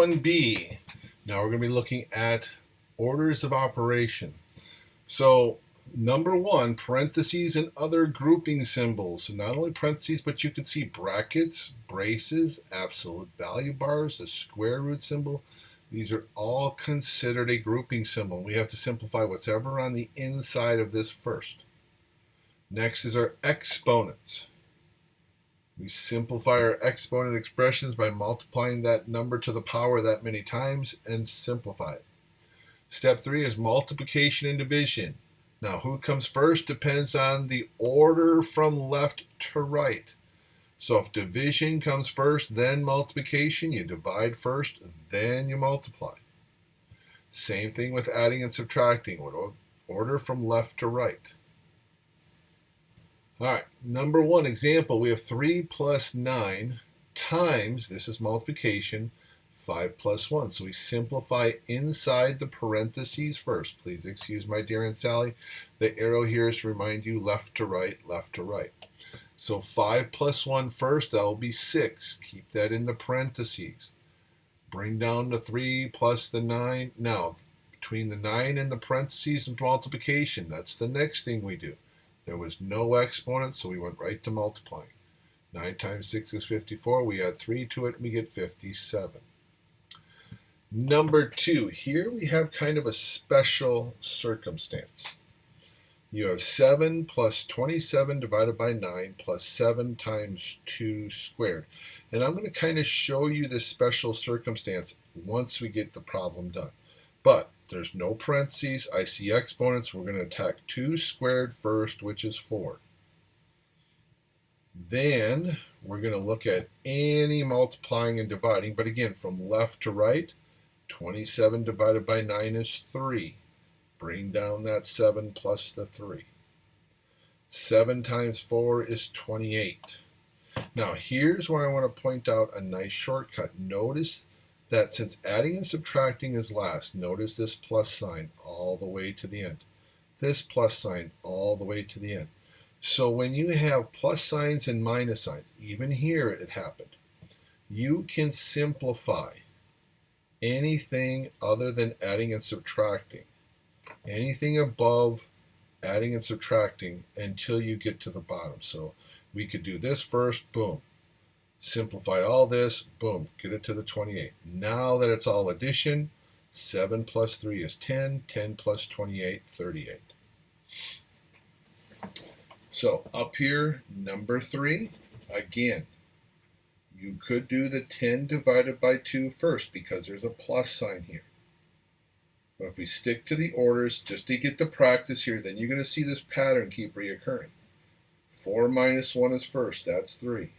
1B. Now we're going to be looking at orders of operation. So number one, parentheses and other grouping symbols. So not only parentheses, but you can see brackets, braces, absolute value bars, the square root symbol. These are all considered a grouping symbol. We have to simplify what's ever on the inside of this first. Next is our exponents. We simplify our exponent expressions by multiplying that number to the power that many times and simplify it. Step 3 is multiplication and division. Now, who comes first depends on the order from left to right. So if division comes first, then multiplication, you divide first, then you multiply. Same thing with adding and subtracting, order from left to right. All right, number one example, we have 3 plus 9 times, this is multiplication, 5 plus 1. So we simplify inside the parentheses first. Please excuse my dear Aunt Sally. The arrow here is to remind you left to right, left to right. So 5 plus 1 first, that will be 6. Keep that in the parentheses. Bring down the 3 plus the 9. Now, between the 9 and the parentheses and multiplication, that's the next thing we do. There was no exponent, so we went right to multiplying. 9 times 6 is 54. We add 3 to it, and we get 57. Number 2, here we have kind of a special circumstance. You have 7 plus 27 divided by 9 plus 7 times 2 squared. And I'm going to kind of show you this special circumstance once we get the problem done. But there's no parentheses. I see exponents. We're going to attack 2 squared first, which is 4. Then we're going to look at any multiplying and dividing. But again, from left to right, 27 divided by 9 is 3. Bring down that 7 plus the 3. 7 times 4 is 28. Now here's where I want to point out a nice shortcut. Notice that since adding and subtracting is last, notice this plus sign all the way to the end. This plus sign all the way to the end. So when you have plus signs and minus signs, even here it happened, you can simplify anything other than adding and subtracting. Anything above adding and subtracting until you get to the bottom. So we could do this first, boom. Simplify all this, boom, get it to the 28. Now that it's all addition, 7 plus 3 is 10, 10 plus 28, 38. So up here, number 3, again, you could do the 10 divided by 2 first because there's a plus sign here. But if we stick to the orders, just to get the practice here, then you're going to see this pattern keep reoccurring. 4 minus 1 is first, that's 3.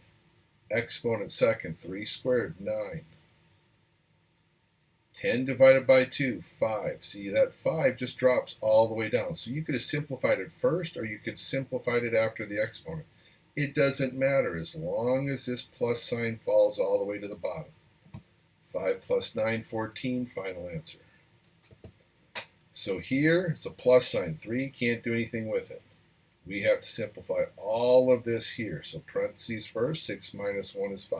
Exponent second, 3 squared, 9. 10 divided by 2, 5. See, that 5 just drops all the way down. So you could have simplified it first, or you could simplify it after the exponent. It doesn't matter as long as this plus sign falls all the way to the bottom. 5 plus 9, 14, final answer. So here, it's a plus sign. 3, can't do anything with it. We have to simplify all of this here. So parentheses first, 6 minus 1 is 5.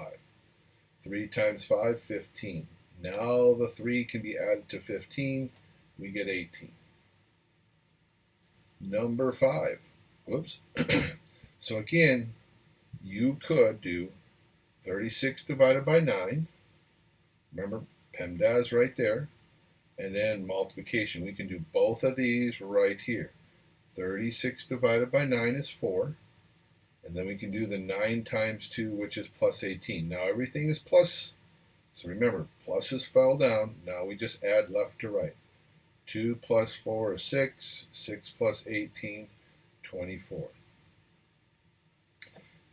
3 times 5, 15. Now the 3 can be added to 15. We get 18. Number 5. Whoops. So again, you could do 36 divided by 9. Remember, PEMDAS right there. And then multiplication. We can do both of these right here. 36 divided by 9 is 4. And then we can do the 9 times 2, which is plus 18. Now everything is plus. So remember, pluses fell down. Now we just add left to right. 2 plus 4 is 6. 6 plus 18, 24.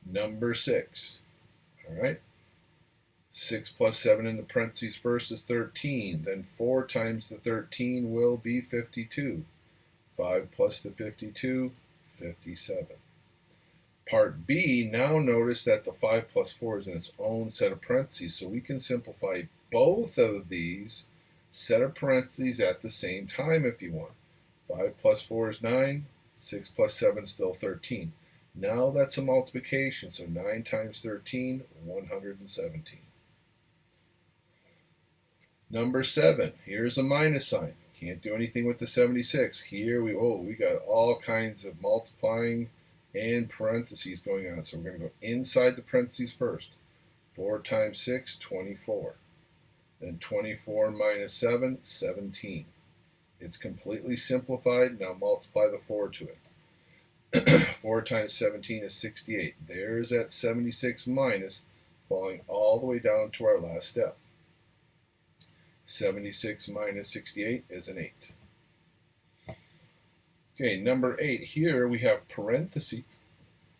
Number 6. All right. 6 plus 7 in the parentheses first is 13. Then 4 times the 13 will be 52. 5 plus the 52, 57. Part B, now notice that the 5 plus 4 is in its own set of parentheses, so we can simplify both of these set of parentheses at the same time if you want. 5 plus 4 is 9, 6 plus 7 is still 13. Now that's a multiplication, so 9 times 13, 117. Number 7, here's a minus sign. Can't do anything with the 76. Here we got all kinds of multiplying and parentheses going on. So we're going to go inside the parentheses first. 4 times 6, 24. Then 24 minus 7, 17. It's completely simplified. Now multiply the 4 to it. 4 times 17 is 68. There's that 76 minus, falling all the way down to our last step. 76 minus 68 is an 8. Okay, number 8. Here we have parentheses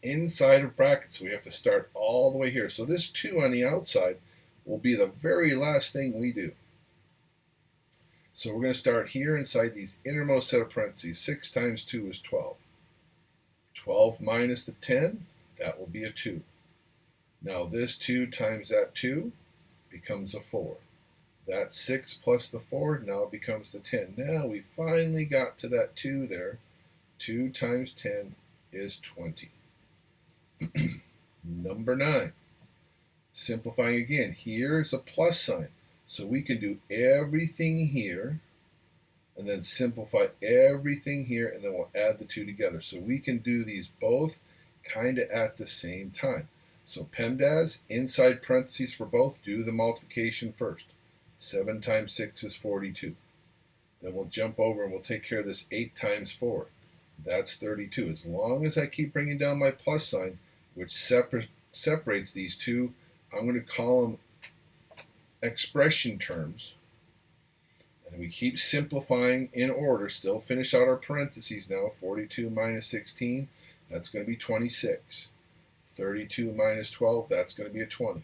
inside of brackets. So we have to start all the way here. So this 2 on the outside will be the very last thing we do. So we're going to start here inside these innermost set of parentheses. 6 times 2 is 12. 12 minus the 10, that will be a 2. Now this 2 times that 2 becomes a 4. That 6 plus the 4 now becomes the 10. Now we finally got to that 2 there. 2 times 10 is 20. Number 9. Simplifying again. Here's a plus sign. So we can do everything here and then simplify everything here, and then we'll add the 2 together. So we can do these both kind of at the same time. So PEMDAS, inside parentheses for both, do the multiplication first. 7 times 6 is 42. Then we'll jump over and we'll take care of this 8 times 4. That's 32. As long as I keep bringing down my plus sign, which separates these two, I'm going to call them expression terms. And we keep simplifying in order. Still finish out our parentheses now. 42 minus 16, that's going to be 26. 32 minus 12, that's going to be a 20.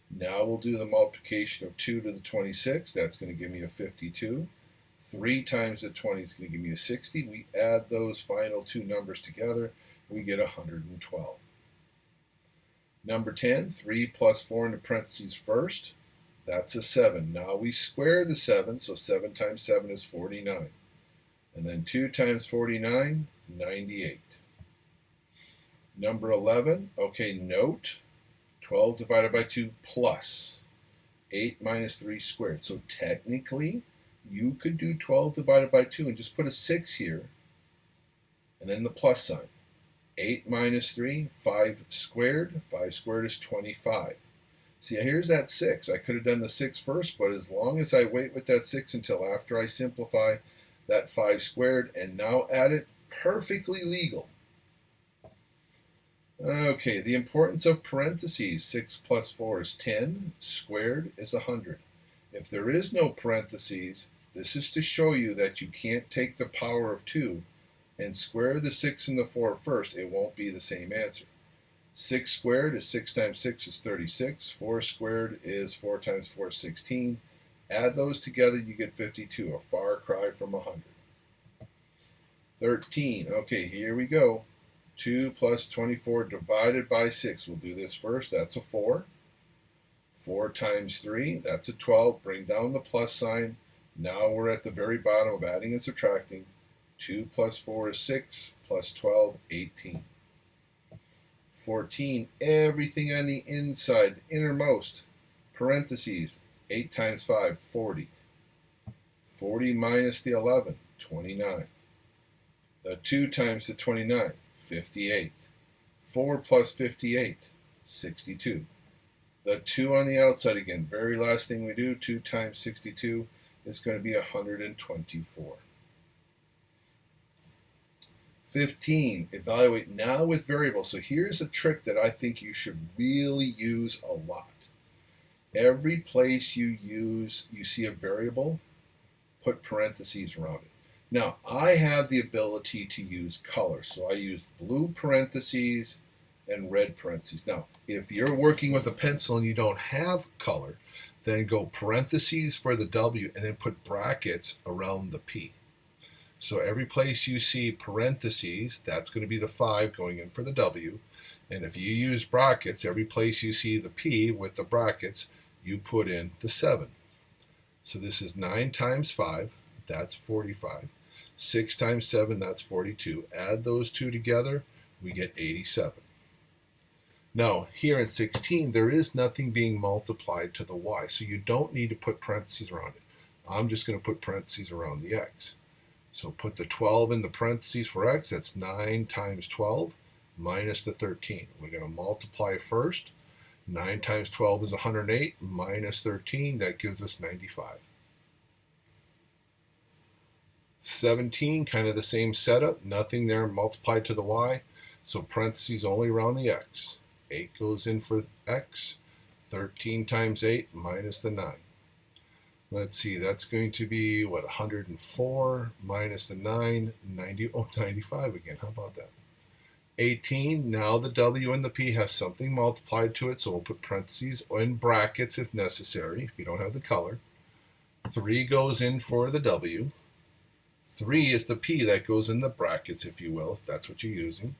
Now we'll do the multiplication of 2 to the 26. That's going to give me a 52. 3 times the 20 is going to give me a 60. We add those final two numbers together. We get 112. Number 10, 3 plus 4 in the parentheses first. That's a 7. Now we square the 7, so 7 times 7 is 49. And then 2 times 49, 98. Number 11, okay, note, 12 divided by 2 plus 8 minus 3 squared. So technically, you could do 12 divided by 2 and just put a 6 here, and then the plus sign. 8 minus 3, 5 squared. 5 squared is 25. See, here's that 6. I could have done the 6 first, but as long as I wait with that 6 until after I simplify that 5 squared and now add it, perfectly legal. Okay, the importance of parentheses. 6 plus 4 is 10. Squared is 100. If there is no parentheses, this is to show you that you can't take the power of 2 and square the 6 and the 4 first. It won't be the same answer. 6 squared is 6 times 6 is 36. 4 squared is 4 times 4 is 16. Add those together, you get 52, a far cry from 100. 13, okay, here we go. 2 plus 24 divided by 6. We'll do this first. That's a 4. 4 times 3, that's a 12. Bring down the plus sign. Now we're at the very bottom of adding and subtracting. 2 plus 4 is 6, plus 12, 18. 14, everything on the inside, innermost, parentheses, 8 times 5, 40. 40 minus the 11, 29. The 2 times the 29, 58. 4 plus 58, 62. The 2 on the outside again, very last thing we do, 2 times 62 is going to be 124. 15, evaluate now with variables. So here's a trick that I think you should really use a lot. Every place you see a variable, put parentheses around it. Now, I have the ability to use color, so I use blue parentheses and red parentheses. Now, if you're working with a pencil and you don't have color, then go parentheses for the W and then put brackets around the P. So every place you see parentheses, that's going to be the 5 going in for the W. And if you use brackets, every place you see the P with the brackets, you put in the 7. So this is 9 times 5, that's 45. 6 times 7, that's 42. Add those two together, we get 87. Now, here in 16, there is nothing being multiplied to the y, so you don't need to put parentheses around it. I'm just going to put parentheses around the x. So put the 12 in the parentheses for x. That's 9 times 12 minus the 13. We're going to multiply first. 9 times 12 is 108 minus 13. That gives us 95. 17, kind of the same setup. Nothing there multiplied to the y. So parentheses only around the x. 8 goes in for x. 13 times 8 minus the 9. Let's see, that's going to be, what, 104 minus the 9, 95 again. How about that? 18, now the w and the p have something multiplied to it, so we'll put parentheses or in brackets if necessary, if you don't have the color. 3 goes in for the w. 3 is the p that goes in the brackets, if you will, if that's what you're using.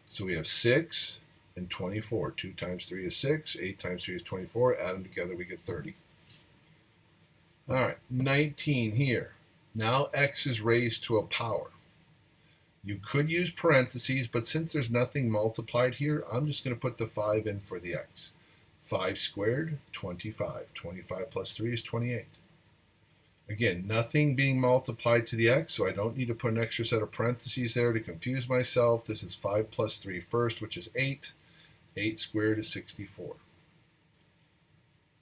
So we have 6 and 24. 2 times 3 is 6. 8 times 3 is 24. Add them together, we get 30. All right, 19 here. Now x is raised to a power. You could use parentheses, but since there's nothing multiplied here, I'm just going to put the 5 in for the x. 5 squared, 25. 25 plus 3 is 28. Again, nothing being multiplied to the x, so I don't need to put an extra set of parentheses there to confuse myself. This is 5 plus 3 first, which is 8. 8 squared is 64.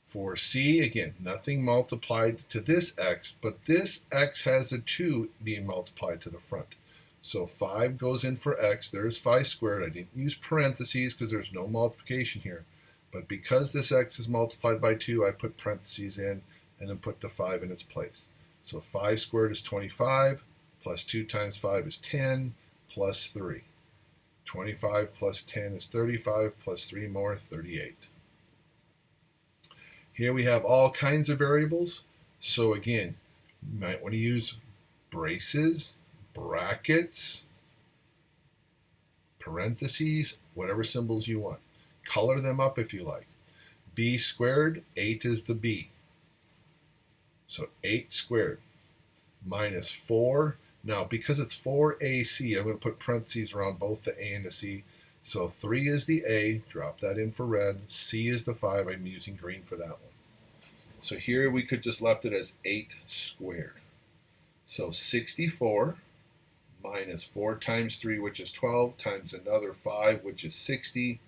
For c, again, nothing multiplied to this x, but this x has a 2 being multiplied to the front. So 5 goes in for x. There's 5 squared. I didn't use parentheses because there's no multiplication here. But because this x is multiplied by 2, I put parentheses in and then put the 5 in its place. So 5 squared is 25, plus 2 times 5 is 10, plus 3. 25 plus 10 is 35, plus 3 more, 38. Here we have all kinds of variables. So again, you might want to use braces, brackets, parentheses, whatever symbols you want. Color them up if you like. B squared, 8 is the B. So 8 squared minus 4. Now, because it's 4AC, I'm going to put parentheses around both the A and the C. So 3 is the A, drop that in for red. C is the 5, I'm using green for that one. So here we could just left it as 8 squared. So 64 minus 4 times 3, which is 12, times another 5, which is 60.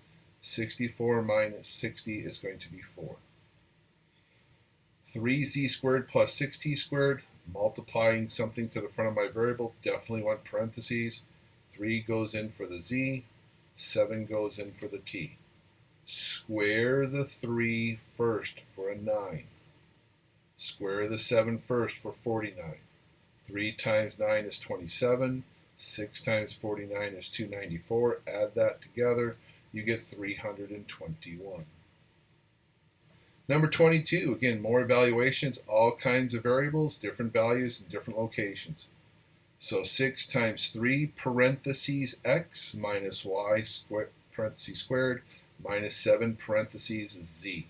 64 minus 60 is going to be 4. 3z squared plus 6t squared, multiplying something to the front of my variable, definitely want parentheses. 3 goes in for the z, 7 goes in for the t. Square the 3 first for a 9. Square the 7 first for 49. 3 times 9 is 27. 6 times 49 is 294. Add that together, you get 321. Number 22, again, more evaluations, all kinds of variables, different values in different locations. So 6 times 3 parentheses x minus y square, parentheses squared minus 7 parentheses z.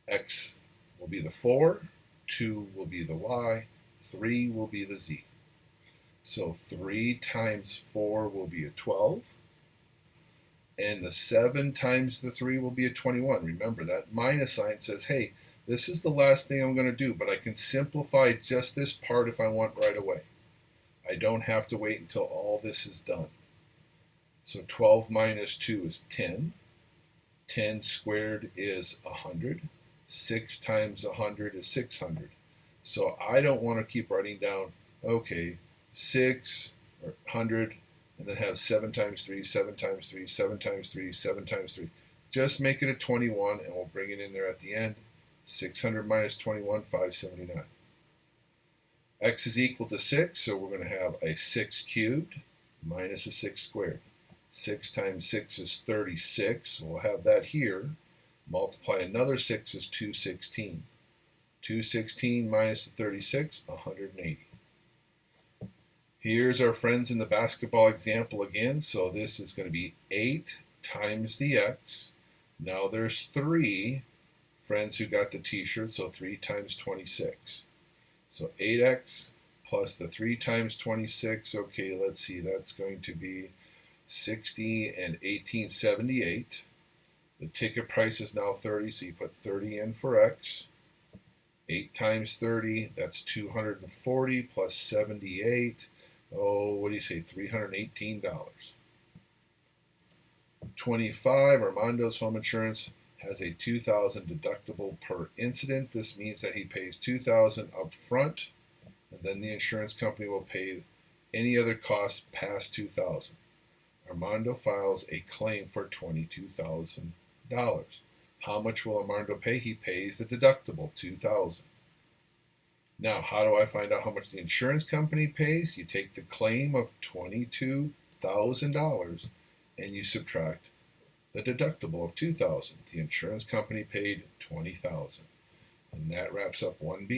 X will be the 4, 2 will be the y, 3 will be the z. So 3 times 4 will be a 12. And the 7 times the 3 will be a 21. Remember, that minus sign says, hey, this is the last thing I'm going to do, but I can simplify just this part if I want right away. I don't have to wait until all this is done. So 12 minus 2 is 10. 10 squared is 100. 6 times 100 is 600. So I don't want to keep writing down, okay, 6 or 100, and then have 7 times 3, 7 times 3, 7 times 3, 7 times 3. Just make it a 21, and we'll bring it in there at the end. 600 minus 21, 579. X is equal to 6, so we're going to have a 6 cubed minus a 6 squared. 6 times 6 is 36, so we'll have that here. Multiply another 6 is 216. 216 minus the 36, 180. Here's our friends in the basketball example again. So this is going to be 8 times the x. Now there's 3 friends who got the t-shirt, so 3 times 26. So 8x plus the 3 times 26. Okay, let's see, that's going to be 60 and 1878. The ticket price is now 30, so you put 30 in for x. 8 times 30, that's 240 plus 78. Oh, what do you say, $318. 25, Armando's home insurance has a $2,000 deductible per incident. This means that he pays $2,000 up front, and then the insurance company will pay any other costs past $2,000. Armando files a claim for $22,000. How much will Armando pay? He pays the deductible, $2,000. Now, how do I find out how much the insurance company pays? You take the claim of $22,000 and you subtract the deductible of $2,000. The insurance company paid $20,000. And that wraps up 1B.